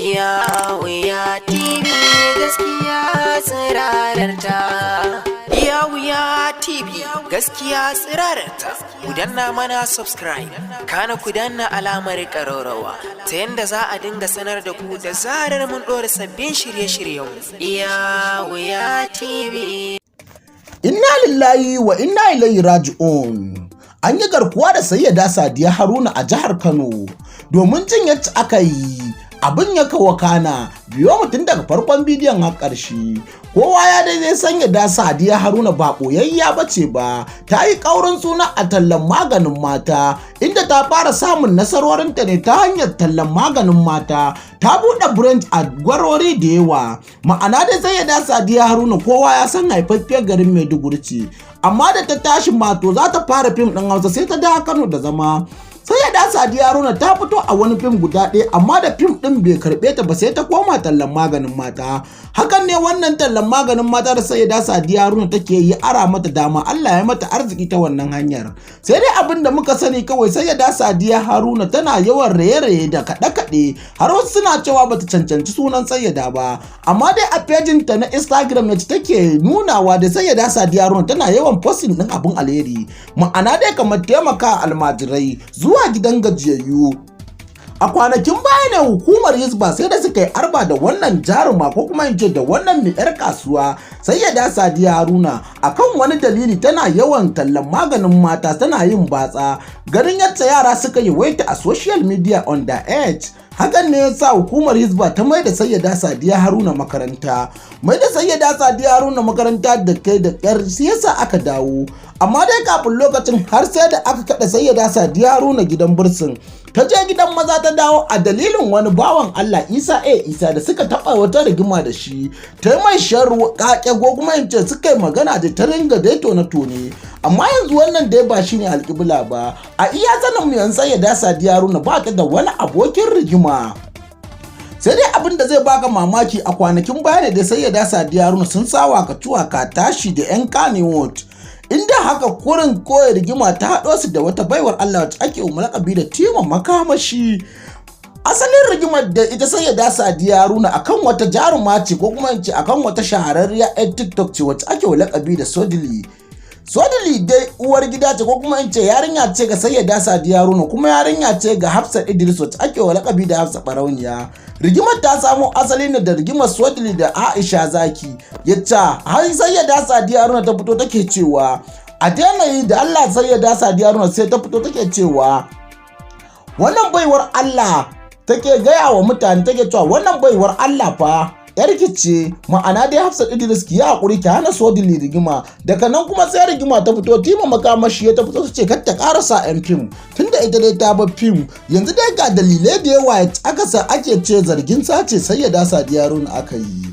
Wuya TV gaskiya tsirararta. Wuya TV gaskiya tsirararta. Ku danna mana subscribe, kana ku danna alamar ƙararrawa ta yanda za a dinga sanar da ku da zarar mun ɗora sabbin shirye-shiryen. Wuya TV. Innalilahi wa inna ilaihi raji'un. An yi garkuwa da sayyada Sadiya Haruna a jihar Kano. Domin jin yadda aka yi abin ya kawo kana, biyo mutum daga farkon bidiyon har ƙarshe. Kowa ya daidai san yadda Sadiya Haruna ba ɓoyayya bace ba, ta yi ƙaurin suna a tallan maganin mata, inda ta fara samun nasarorinta ne ta hanyar tallan maganin mata. Ta buɗe branch a gwarori da yawa. Ma'ana dai sayyada Sadiya Haruna kowa ya san haifaffiyar garin Maiduguri ce, amma da ta tashi mato za ta fara fim ɗin Hausa sai ta dawo Kano da zama. Sayyada Sadiya Haruna ta fito a wani fim guda ɗaya, amma da fim ɗin bai karɓe ta ba sai ta koma tallan maganin mata. Hakan ne wannan tallan maganin mata da sayyada Sadiya Haruna take yi ara mata dama, Allah ya mata arziki ta wannan hanyar. Sai dai abin da muka sani kawai sayyada Sadiya Haruna tana yawan raye-raye da kaɗe-kaɗe, har wasu suna cewa bata cancanci sunan sayyada ba. Amma dai a pejin ta na Instagram ne take nunawa da sayyada Sadiya Haruna tana yawan posting ɗin abin alheri. Ma'ana dai kamar taimaka almajirai, zuwa gidan gajiyayyu. A kwanakin baya ne hukumar Hisba sai da suka yi arba da wannan jaruma, ko kuma in ce da wannan mai yar kasuwa sayyada Sadiya Haruna akan wani dalili tana yawan tallan maganin mata, tana yin batsa. Ganin yadda yara suka yi waita a social media on the edge, hakan ne yasa hukumar Hisba ta mai da sayyada Sadiya Haruna makaranta. Mai da sayyada Sadiya Haruna makaranta da kai da ƙyar yasa aka dawo. Amma dai kafin lokacin har sai da aka kada sayyada Sadiya Haruna gidan bursin. Ta je gidan maza ta dawo a dalilin wani bawan Allah Isa da suka taba wata rigima da shi. Ta yi mai sharru kake ko kuma in ce suka yi magana da ta ringa dai tone. Amma yanzu wannan dai ba shine alƙibla ba. A iya sanin mu yanzu sayyada Sadiya Haruna ba ta da wani abokin rigima. Sai dai abin da zai baka mamaki, a kwanakin baya ne da sayyada Sadiya Haruna sun sawa ka tashi da 'yan Kannywood, inda haka kurin koyar rigima ta haɗo su da wata baiwar Allah wacce ake lakabi da Tima Makamashi. Asalin rigimar da ita sayyada Sadiya Haruna akan wata jaruma ce, ko kuma in ce akan wata shahararriya 'yan TikTok ce wacce ake lakabi da Sodili dai uwar gida ce, ko kuma in ce yarinya ce ga sayyada Sadiya Haruna, kuma yarinya ce ga Hafsat Idris wacce ake lakabi da Hafsa Barauniya. Rigimar ta samo asali ne da rigimar Sodili da Aisha Zaki, yacca har sayyada Sadiya Haruna ta fito take cewa a daina yi da Allah. Sayyada Sadiya Haruna sai ta fito take cewa wannan baiwar Allah, take gaya wa mutane, take cewa wannan baiwar Allah fa yarki ce. Ma'ana dai Hafsat Idris ki ya hakuri ki hana Sodili rigima. Daga nan kuma sai rigima ta fito, Tima Makamashi ta fito ce kar ta karasa yan fim, tunda ita dai ta bar fim. Yanzu dai ga dalilai da yawa aka sa ake ce zargin sace sayyada Sadiya Haruna aka yi.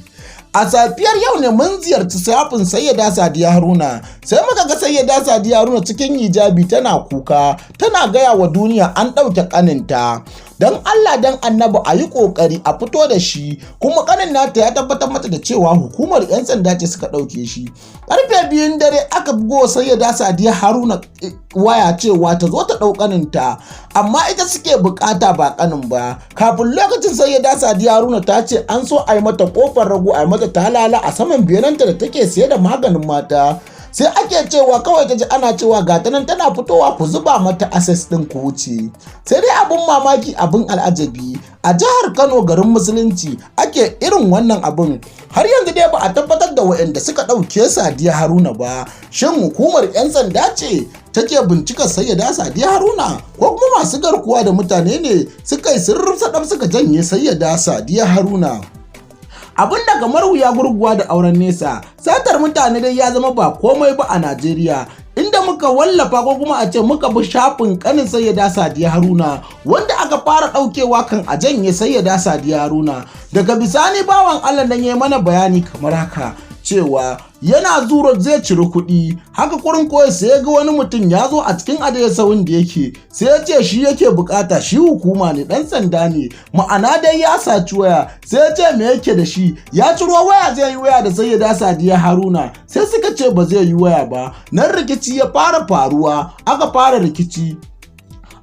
A safiyar yau ne mun ziyarci shafin sayyada Sadiya Haruna, sai muka ga sayyada Sadiya Haruna cikin hijabi tana kuka, tana gaya wa duniya an ɗauke ƙaninta. Don Allah don Annabi a yi ƙoƙari a fito da shi, kuma ƙanin nata ya tabbatar mata da cewa hukumar 'yan sanda ce suka ɗauke shi. Ƙarfe 2 dare aka bugo sayyada Sadiya Haruna waya cewa ta zo ta ɗau ƙaninta, amma ita suke buƙata ba ƙanin ba. Kafin lokacin sayyada Sadiya Haruna ta ce an so a yi mata ƙofar rago, a yi mata talala a saman benanta da take siye da maganin mata. Sai ake cewa kawai ta ji ana cewa gata nan tana fitowa ku zuba mata access ɗin ku wuce. Sai dai abin mamaki, abin al'ajabi, a jihar Kano garin musulunci ake irin wannan abin. Har yanzu dai ba a tabbatar da waɗanda suka ɗauke Sadiya Haruna ba. Shin hukumar 'yan sanda ce take bincikar sayyada Sadiya Haruna, ko kuma masu garkuwa da mutane ne suka yi sirrif sadam suka janye sayyada Sadiya Haruna? Abin da kamar wuya gurguwa da auren nesa, satar mutane dai ya zama ba komai ba a Najeriya, inda muka wallafa ko kuma a ce muka bi shafin kanin sayyada Sadiya Haruna, wanda aka fara ɗaukewa kan a janye sayyada Sadiya Haruna. Daga bisani bawan Allah nan ya mana bayani kamar haka cewa yana zuro zai ciri kuɗi, haka kurin koyi sai ya ga wani mutum ya zo a cikin adaidasawan da yake, sai ya ce shi yake bukata, shi hukuma ne, ɗan sanda ne. Ma'ana dai ya saci waya, sai ya ce me yake da shi, ya ciro waya zai yi waya da sayyada Sadiya Haruna, sai suka ce ba zai yi waya ba. Nan rikici ya fara faruwa, aka fara rikici.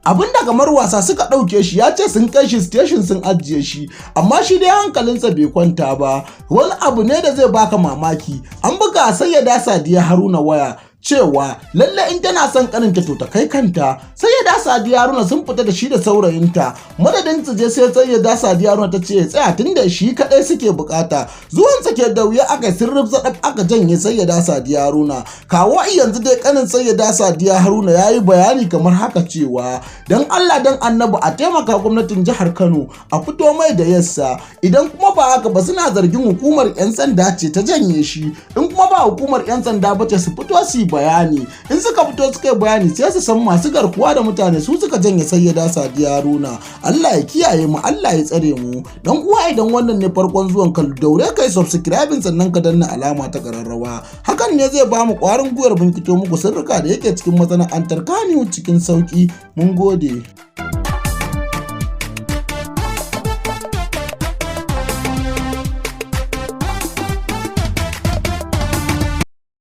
abinda kamar wasa suka ɗauke shi, ya ce sun kai shi station sun ajiye shi, amma shi dai hankalinsa bai kwanta ba. Wani abu ne da zai baka mamaki, an buga sayyada Sadiya Haruna waya cewa lalle in tana son kaninta to ta kai kanta. Sayyada Sadiya Haruna sun fita da shi da saurayinta, madadin su je sai sayyada Sadiya Haruna ta ce ya tsaya tunda shi kadai suke bukata. Zuwan sa ke da wuya aka sirrif zadab aka janye sayyada Sadiya Haruna. Kawo yanzu dai kanin sayyada Sadiya Haruna yayi bayani kamar haka cewa dan Allah dan Annabi a taimaka gwamnatin jihar Kano a fito mai da yassa, idan kuma ba haka ba suna zargin hukumar 'yan sanda ce ta janye shi, in kuma ba hukumar 'yan sanda ba ce su fito su bayani. In suka fito suka yi bayani sai su san masu garkuwa da mutane su suka janye sayyada Sadiya Haruna. Allah ya kiyaye mu, Allah ya tsare mu. Dan uwa idan wannan ne farkon zuwan ka, daure kai subscribing sannan ka danna alama ta kararrawa. Hakan ne zai ba mu ƙwarin gwiwar binkito muku sirrika da yake cikin masana'antar Kano cikin sauki. Mun gode.